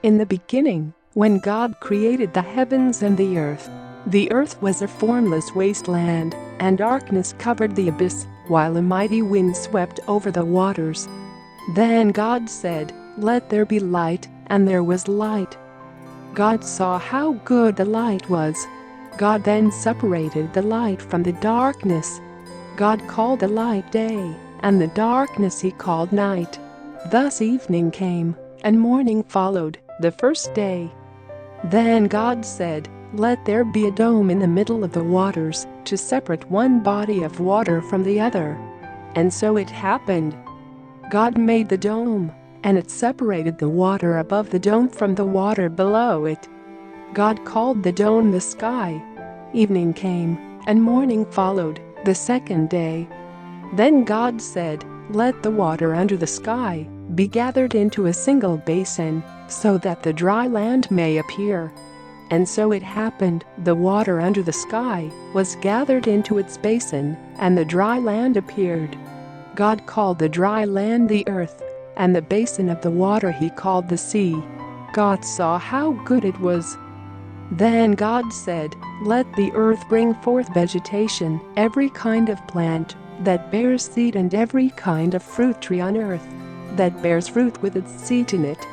In the beginning, when God created the heavens and the earth was a formless wasteland, and darkness covered the abyss, while a mighty wind swept over the waters. Then God said, "Let there be light," and there was light. God saw how good the light was. God then separated the light from the darkness. God called the light day, and the darkness he called night. Thus evening came, and morning followed, the first day. Then God said, "Let there be a dome in the middle of the waters, to separate one body of water from the other." And so it happened. God made the dome, and it separated the water above the dome from the water below it. God called the dome the sky. Evening came, and morning followed, the second day. Then God said, "Let the water under the sky be gathered into a single basin, so that the dry land may appear." And so it happened, the water under the sky was gathered into its basin, and the dry land appeared. God called the dry land the earth, and the basin of the water he called the sea. God saw how good it was. Then God said, "Let the earth bring forth vegetation, every kind of plant that bears seed, and every kind of fruit tree on earth that bears fruit with its seed in it."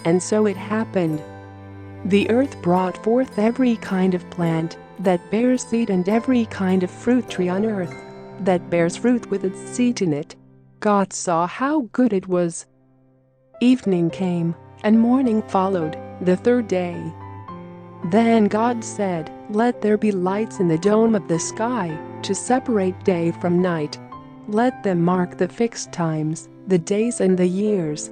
And so it happened. The earth brought forth every kind of plant that bears seed, and every kind of fruit tree on earth that bears fruit with its seed in it. God saw how good it was. Evening came, and morning followed, the third day. Then God said, "Let there be lights in the dome of the sky, to separate day from night. Let them mark the fixed times, the days and the years,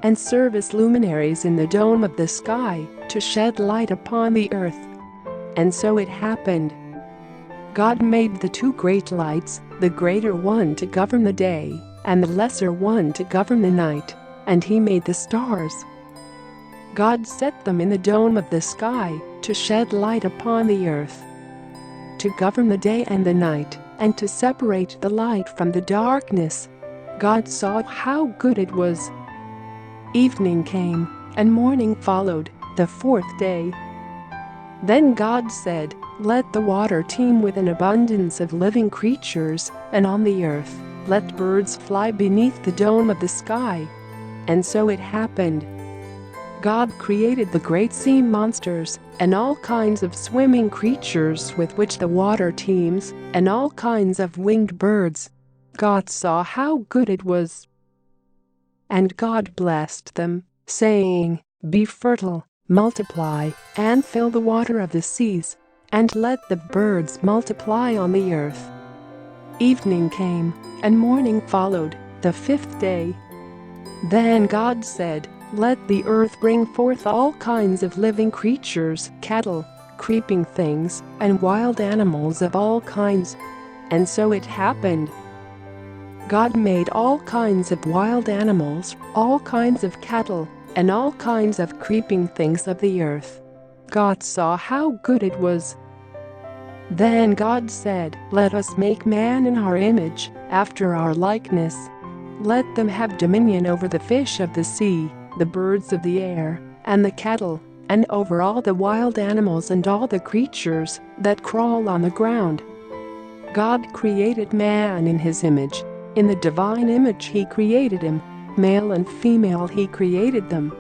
and serve as luminaries in the dome of the sky, to shed light upon the earth." And so it happened. God made the two great lights, the greater one to govern the day, and the lesser one to govern the night, and he made the stars. God set them in the dome of the sky, to shed light upon the earth, to govern the day and the night, and to separate the light from the darkness. God saw how good it was. Evening came, and morning followed, the fourth day. Then God said, "Let the water teem with an abundance of living creatures, and on the earth let birds fly beneath the dome of the sky." And so it happened. God created the great sea monsters, and all kinds of swimming creatures with which the water teems, and all kinds of winged birds. God saw how good it was. And God blessed them, saying, "Be fertile, multiply, and fill the water of the seas, and let the birds multiply on the earth." Evening came, and morning followed, the fifth day. Then God said, "Let the earth bring forth all kinds of living creatures, cattle, creeping things, and wild animals of all kinds." And so it happened. God made all kinds of wild animals, all kinds of cattle, and all kinds of creeping things of the earth. God saw how good it was. Then God said, "Let us make man in our image, after our likeness. Let them have dominion over the fish of the sea, the birds of the air, and the cattle, and over all the wild animals and all the creatures that crawl on the ground." God created man in his image. In the divine image he created him, male and female he created them.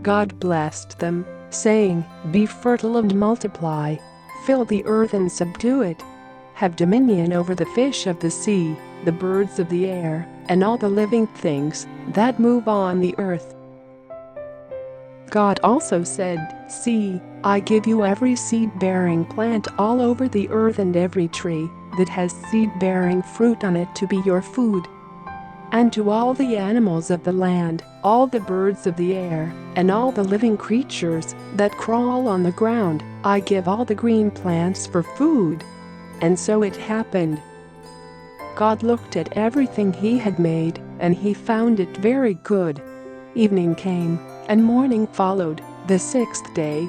God blessed them, saying, "Be fertile and multiply, fill the earth and subdue it. Have dominion over the fish of the sea, the birds of the air, and all the living things that move on the earth." God also said, "See, I give you every seed-bearing plant all over the earth, and every tree that has seed-bearing fruit on it, to be your food. And to all the animals of the land, all the birds of the air, and all the living creatures that crawl on the ground, I give all the green plants for food." And so it happened. God looked at everything he had made, and he found it very good. Evening came, and morning followed, the sixth day.